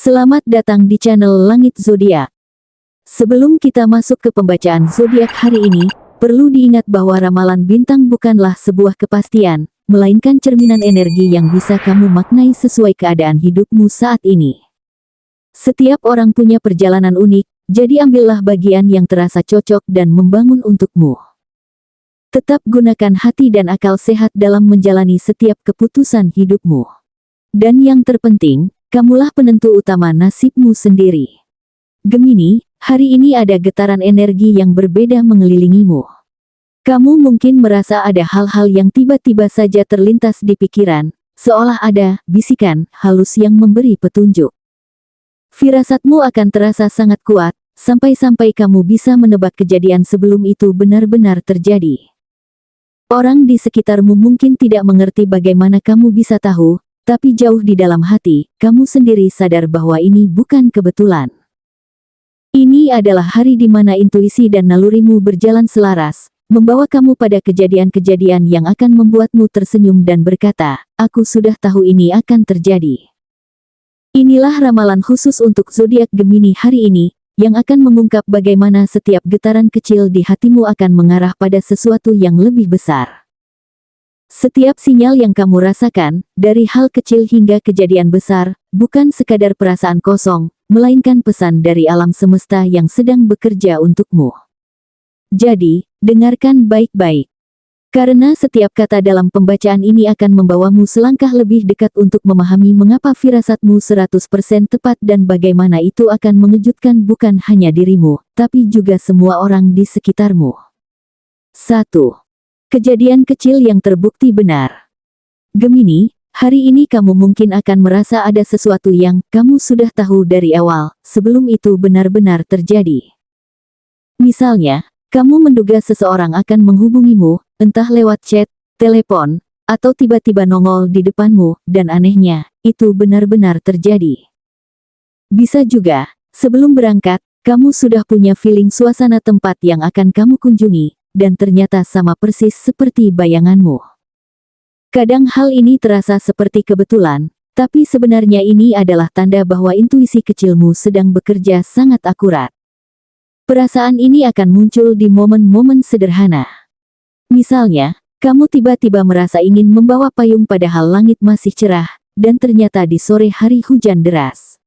Selamat datang di channel Langit Zodiak. Sebelum kita masuk ke pembacaan zodiak hari ini, perlu diingat bahwa ramalan bintang bukanlah sebuah kepastian, melainkan cerminan energi yang bisa kamu maknai sesuai keadaan hidupmu saat ini. Setiap orang punya perjalanan unik, jadi ambillah bagian yang terasa cocok dan membangun untukmu. Tetap gunakan hati dan akal sehat dalam menjalani setiap keputusan hidupmu. Dan yang terpenting, kamulah penentu utama nasibmu sendiri. Gemini, hari ini ada getaran energi yang berbeda mengelilingimu. Kamu mungkin merasa ada hal-hal yang tiba-tiba saja terlintas di pikiran, seolah ada bisikan halus yang memberi petunjuk. Firasatmu akan terasa sangat kuat, sampai-sampai kamu bisa menebak kejadian sebelum itu benar-benar terjadi. Orang di sekitarmu mungkin tidak mengerti bagaimana kamu bisa tahu, tapi jauh di dalam hati, kamu sendiri sadar bahwa ini bukan kebetulan. Ini adalah hari di mana intuisi dan nalurimu berjalan selaras, membawa kamu pada kejadian-kejadian yang akan membuatmu tersenyum dan berkata, "Aku sudah tahu ini akan terjadi." Inilah ramalan khusus untuk zodiak Gemini hari ini, yang akan mengungkap bagaimana setiap getaran kecil di hatimu akan mengarah pada sesuatu yang lebih besar. Setiap sinyal yang kamu rasakan, dari hal kecil hingga kejadian besar, bukan sekadar perasaan kosong, melainkan pesan dari alam semesta yang sedang bekerja untukmu. Jadi, dengarkan baik-baik. Karena setiap kata dalam pembacaan ini akan membawamu selangkah lebih dekat untuk memahami mengapa firasatmu 100% tepat dan bagaimana itu akan mengejutkan bukan hanya dirimu, tapi juga semua orang di sekitarmu. 1. Kejadian kecil yang terbukti benar. Gemini, hari ini kamu mungkin akan merasa ada sesuatu yang kamu sudah tahu dari awal, sebelum itu benar-benar terjadi. Misalnya, kamu menduga seseorang akan menghubungimu, entah lewat chat, telepon, atau tiba-tiba nongol di depanmu, dan anehnya, itu benar-benar terjadi. Bisa juga, sebelum berangkat, kamu sudah punya feeling suasana tempat yang akan kamu kunjungi, dan ternyata sama persis seperti bayanganmu. Kadang hal ini terasa seperti kebetulan, tapi sebenarnya ini adalah tanda bahwa intuisi kecilmu sedang bekerja sangat akurat. Perasaan ini akan muncul di momen-momen sederhana. Misalnya, kamu tiba-tiba merasa ingin membawa payung padahal langit masih cerah, dan ternyata di sore hari hujan deras.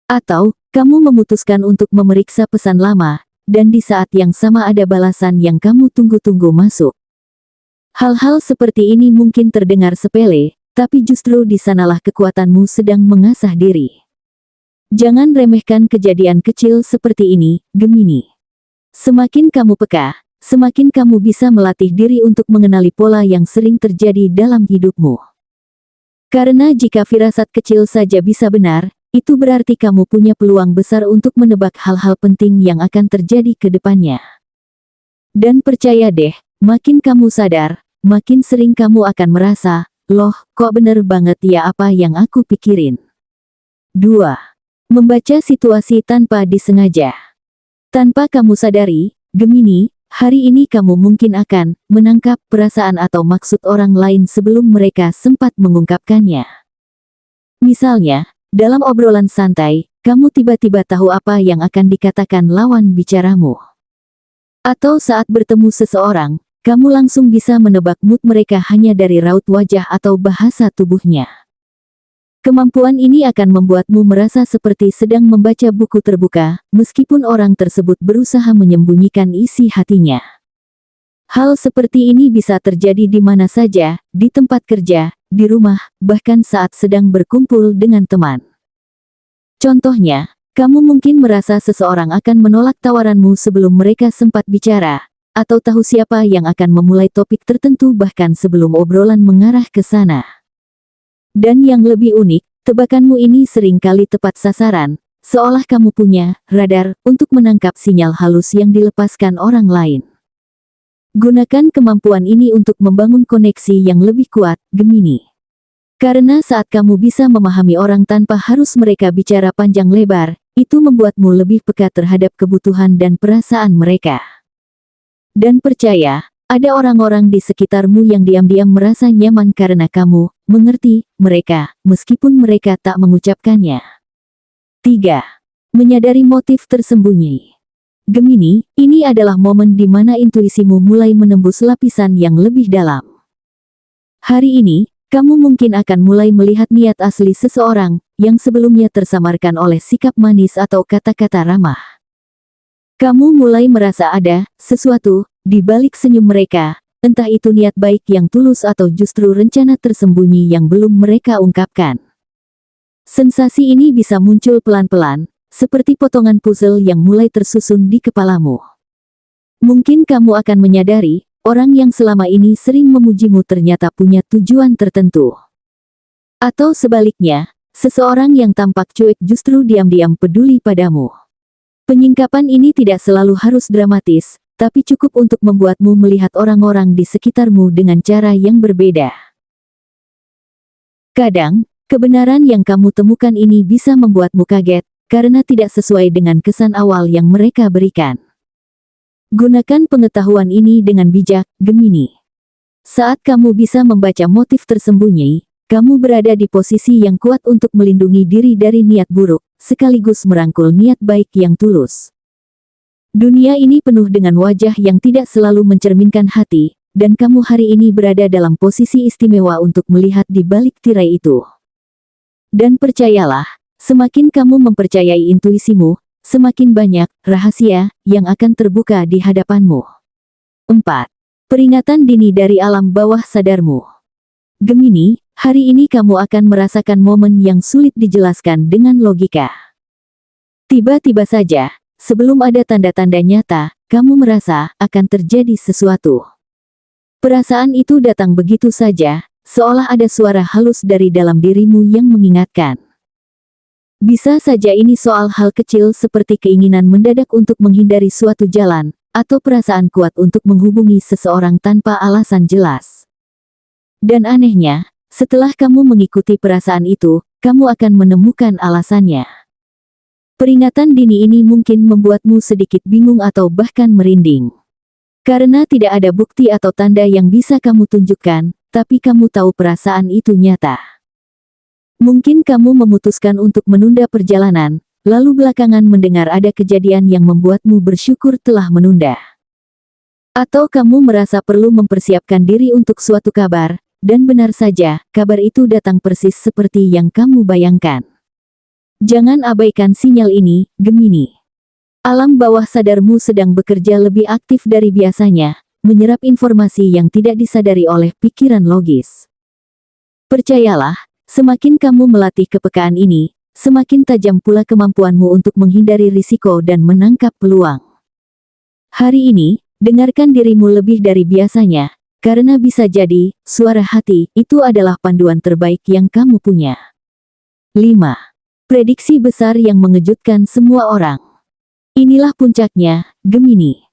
Atau, kamu memutuskan untuk memeriksa pesan lama, dan di saat yang sama ada balasan yang kamu tunggu-tunggu masuk. Hal-hal seperti ini mungkin terdengar sepele, tapi justru di sanalah kekuatanmu sedang mengasah diri. Jangan remehkan kejadian kecil seperti ini, Gemini. Semakin kamu peka, semakin kamu bisa melatih diri untuk mengenali pola yang sering terjadi dalam hidupmu. Karena jika firasat kecil saja bisa benar, itu berarti kamu punya peluang besar untuk menebak hal-hal penting yang akan terjadi ke depannya. Dan percaya deh, makin kamu sadar, makin sering kamu akan merasa, loh, kok bener banget ya apa yang aku pikirin. 2. Membaca situasi tanpa disengaja. Tanpa kamu sadari, Gemini, hari ini kamu mungkin akan menangkap perasaan atau maksud orang lain sebelum mereka sempat mengungkapkannya. Misalnya, dalam obrolan santai, kamu tiba-tiba tahu apa yang akan dikatakan lawan bicaramu. Atau saat bertemu seseorang, kamu langsung bisa menebak mood mereka hanya dari raut wajah atau bahasa tubuhnya. Kemampuan ini akan membuatmu merasa seperti sedang membaca buku terbuka, meskipun orang tersebut berusaha menyembunyikan isi hatinya. Hal seperti ini bisa terjadi di mana saja, di tempat kerja, di rumah, bahkan saat sedang berkumpul dengan teman. Contohnya, kamu mungkin merasa seseorang akan menolak tawaranmu sebelum mereka sempat bicara, atau tahu siapa yang akan memulai topik tertentu bahkan sebelum obrolan mengarah ke sana. Dan yang lebih unik, tebakanmu ini sering kali tepat sasaran, seolah kamu punya radar untuk menangkap sinyal halus yang dilepaskan orang lain. Gunakan kemampuan ini untuk membangun koneksi yang lebih kuat, Gemini. Karena saat kamu bisa memahami orang tanpa harus mereka bicara panjang lebar, itu membuatmu lebih peka terhadap kebutuhan dan perasaan mereka. Dan percaya, ada orang-orang di sekitarmu yang diam-diam merasa nyaman karena kamu mengerti mereka, meskipun mereka tak mengucapkannya. 3. Menyadari motif tersembunyi. Gemini, ini adalah momen di mana intuisimu mulai menembus lapisan yang lebih dalam. Hari ini, kamu mungkin akan mulai melihat niat asli seseorang yang sebelumnya tersamarkan oleh sikap manis atau kata-kata ramah. Kamu mulai merasa ada sesuatu di balik senyum mereka, entah itu niat baik yang tulus atau justru rencana tersembunyi yang belum mereka ungkapkan. Sensasi ini bisa muncul pelan-pelan, seperti potongan puzzle yang mulai tersusun di kepalamu. Mungkin kamu akan menyadari, orang yang selama ini sering memujimu ternyata punya tujuan tertentu. Atau sebaliknya, seseorang yang tampak cuek justru diam-diam peduli padamu. Penyingkapan ini tidak selalu harus dramatis, tapi cukup untuk membuatmu melihat orang-orang di sekitarmu dengan cara yang berbeda. Kadang, kebenaran yang kamu temukan ini bisa membuatmu kaget, karena tidak sesuai dengan kesan awal yang mereka berikan. Gunakan pengetahuan ini dengan bijak, Gemini. Saat kamu bisa membaca motif tersembunyi, kamu berada di posisi yang kuat untuk melindungi diri dari niat buruk, sekaligus merangkul niat baik yang tulus. Dunia ini penuh dengan wajah yang tidak selalu mencerminkan hati, dan kamu hari ini berada dalam posisi istimewa untuk melihat di balik tirai itu. Dan percayalah, semakin kamu mempercayai intuisimu, semakin banyak rahasia yang akan terbuka di hadapanmu. 4. Peringatan dini dari alam bawah sadarmu. Gemini, hari ini kamu akan merasakan momen yang sulit dijelaskan dengan logika. Tiba-tiba saja, sebelum ada tanda-tanda nyata, kamu merasa akan terjadi sesuatu. Perasaan itu datang begitu saja, seolah ada suara halus dari dalam dirimu yang mengingatkan. Bisa saja ini soal hal kecil seperti keinginan mendadak untuk menghindari suatu jalan, atau perasaan kuat untuk menghubungi seseorang tanpa alasan jelas. Dan anehnya, setelah kamu mengikuti perasaan itu, kamu akan menemukan alasannya. Peringatan dini ini mungkin membuatmu sedikit bingung atau bahkan merinding. Karena tidak ada bukti atau tanda yang bisa kamu tunjukkan, tapi kamu tahu perasaan itu nyata. Mungkin kamu memutuskan untuk menunda perjalanan, lalu belakangan mendengar ada kejadian yang membuatmu bersyukur telah menunda. Atau kamu merasa perlu mempersiapkan diri untuk suatu kabar, dan benar saja, kabar itu datang persis seperti yang kamu bayangkan. Jangan abaikan sinyal ini, Gemini. Alam bawah sadarmu sedang bekerja lebih aktif dari biasanya, menyerap informasi yang tidak disadari oleh pikiran logis. Percayalah, semakin kamu melatih kepekaan ini, semakin tajam pula kemampuanmu untuk menghindari risiko dan menangkap peluang. Hari ini, dengarkan dirimu lebih dari biasanya, karena bisa jadi, suara hati itu adalah panduan terbaik yang kamu punya. 5. Prediksi besar yang mengejutkan semua orang. Inilah puncaknya, Gemini.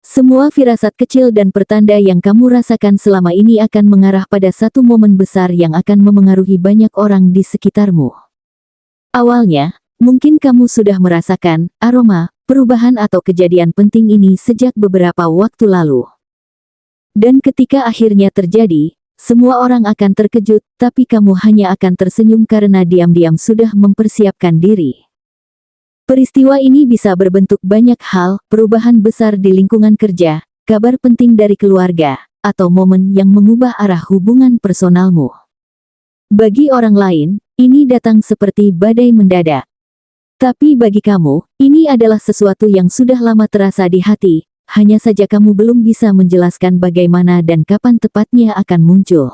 Semua firasat kecil dan pertanda yang kamu rasakan selama ini akan mengarah pada satu momen besar yang akan memengaruhi banyak orang di sekitarmu. Awalnya, mungkin kamu sudah merasakan aroma perubahan atau kejadian penting ini sejak beberapa waktu lalu. Dan ketika akhirnya terjadi, semua orang akan terkejut, tapi kamu hanya akan tersenyum karena diam-diam sudah mempersiapkan diri. Peristiwa ini bisa berbentuk banyak hal, perubahan besar di lingkungan kerja, kabar penting dari keluarga, atau momen yang mengubah arah hubungan personalmu. Bagi orang lain, ini datang seperti badai mendadak. Tapi bagi kamu, ini adalah sesuatu yang sudah lama terasa di hati, hanya saja kamu belum bisa menjelaskan bagaimana dan kapan tepatnya akan muncul.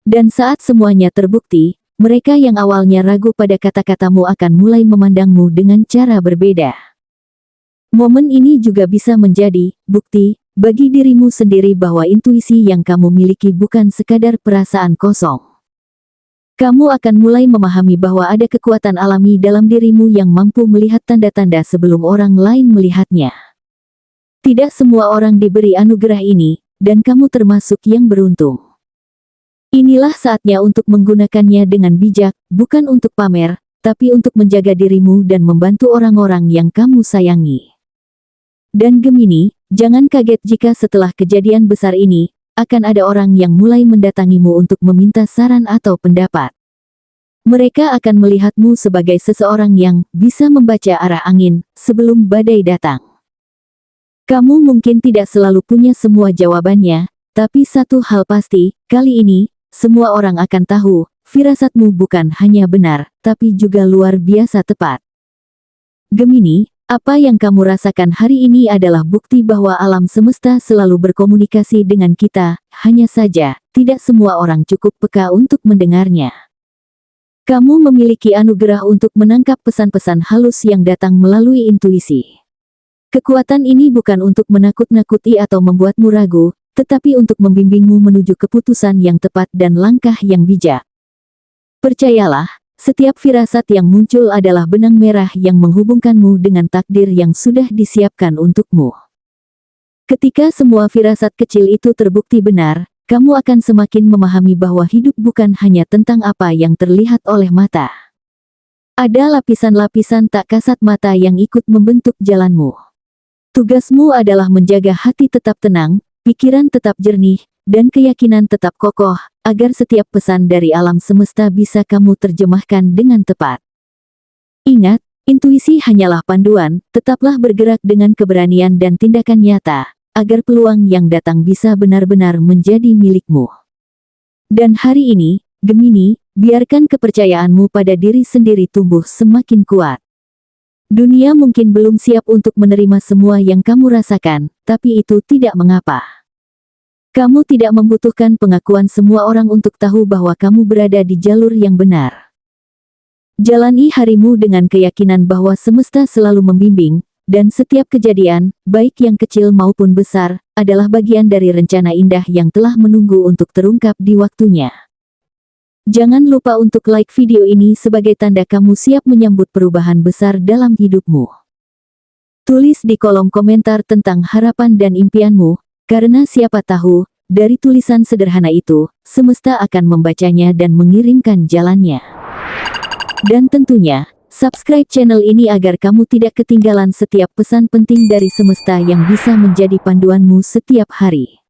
Dan saat semuanya terbukti, mereka yang awalnya ragu pada kata-katamu akan mulai memandangmu dengan cara berbeda. Momen ini juga bisa menjadi bukti bagi dirimu sendiri bahwa intuisi yang kamu miliki bukan sekadar perasaan kosong. Kamu akan mulai memahami bahwa ada kekuatan alami dalam dirimu yang mampu melihat tanda-tanda sebelum orang lain melihatnya. Tidak semua orang diberi anugerah ini, dan kamu termasuk yang beruntung. Inilah saatnya untuk menggunakannya dengan bijak, bukan untuk pamer, tapi untuk menjaga dirimu dan membantu orang-orang yang kamu sayangi. Dan Gemini, jangan kaget jika setelah kejadian besar ini, akan ada orang yang mulai mendatangimu untuk meminta saran atau pendapat. Mereka akan melihatmu sebagai seseorang yang bisa membaca arah angin sebelum badai datang. Kamu mungkin tidak selalu punya semua jawabannya, tapi satu hal pasti, kali ini, semua orang akan tahu, firasatmu bukan hanya benar, tapi juga luar biasa tepat. Gemini, apa yang kamu rasakan hari ini adalah bukti bahwa alam semesta selalu berkomunikasi dengan kita, hanya saja, tidak semua orang cukup peka untuk mendengarnya. Kamu memiliki anugerah untuk menangkap pesan-pesan halus yang datang melalui intuisi. Kekuatan ini bukan untuk menakut-nakuti atau membuatmu ragu, tetapi untuk membimbingmu menuju keputusan yang tepat dan langkah yang bijak. Percayalah, setiap firasat yang muncul adalah benang merah yang menghubungkanmu dengan takdir yang sudah disiapkan untukmu. Ketika semua firasat kecil itu terbukti benar, kamu akan semakin memahami bahwa hidup bukan hanya tentang apa yang terlihat oleh mata. Ada lapisan-lapisan tak kasat mata yang ikut membentuk jalanmu. Tugasmu adalah menjaga hati tetap tenang, pikiran tetap jernih, dan keyakinan tetap kokoh, agar setiap pesan dari alam semesta bisa kamu terjemahkan dengan tepat. Ingat, intuisi hanyalah panduan, tetaplah bergerak dengan keberanian dan tindakan nyata, agar peluang yang datang bisa benar-benar menjadi milikmu. Dan hari ini, Gemini, biarkan kepercayaanmu pada diri sendiri tumbuh semakin kuat. Dunia mungkin belum siap untuk menerima semua yang kamu rasakan, tapi itu tidak mengapa. Kamu tidak membutuhkan pengakuan semua orang untuk tahu bahwa kamu berada di jalur yang benar. Jalani harimu dengan keyakinan bahwa semesta selalu membimbing, dan setiap kejadian, baik yang kecil maupun besar, adalah bagian dari rencana indah yang telah menunggu untuk terungkap di waktunya. Jangan lupa untuk like video ini sebagai tanda kamu siap menyambut perubahan besar dalam hidupmu. Tulis di kolom komentar tentang harapan dan impianmu, karena siapa tahu, dari tulisan sederhana itu, semesta akan membacanya dan mengirimkan jalannya. Dan tentunya, subscribe channel ini agar kamu tidak ketinggalan setiap pesan penting dari semesta yang bisa menjadi panduanmu setiap hari.